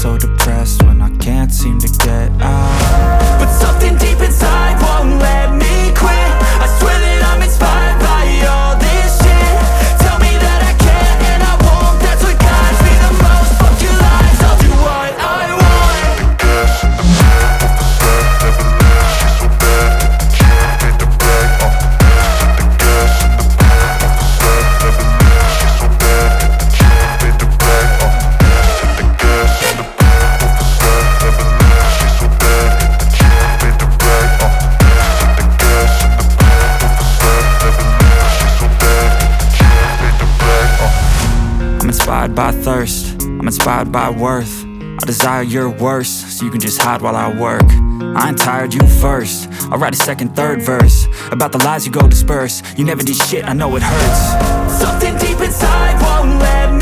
so depressed when I can't seem to get out. But something deep inside won't let me quit. I swear that I'm inspired by all this shit. Tell me that I can't and I won't, that's what guides me the most. Fuck your lies, I'll do what I want. The gas in the back of the set never leaves. She's so bad that the chick made the brag. The gas in the back of the set never leaves. She's so bad that the chick made the brag. The gas in the back of the set never leaves. She's so bad that the chick made the brag. The gas in the back of the set never leaves. She's so bad that the chick made the brag. I'm inspired by thirst, I'm inspired by worth. I desire your worst, so you can just hide while I work. I ain't tired, you first. I'll write a second, third verse about the lies you go disperse. You never did shit, I know it hurts. Something deep inside won't let me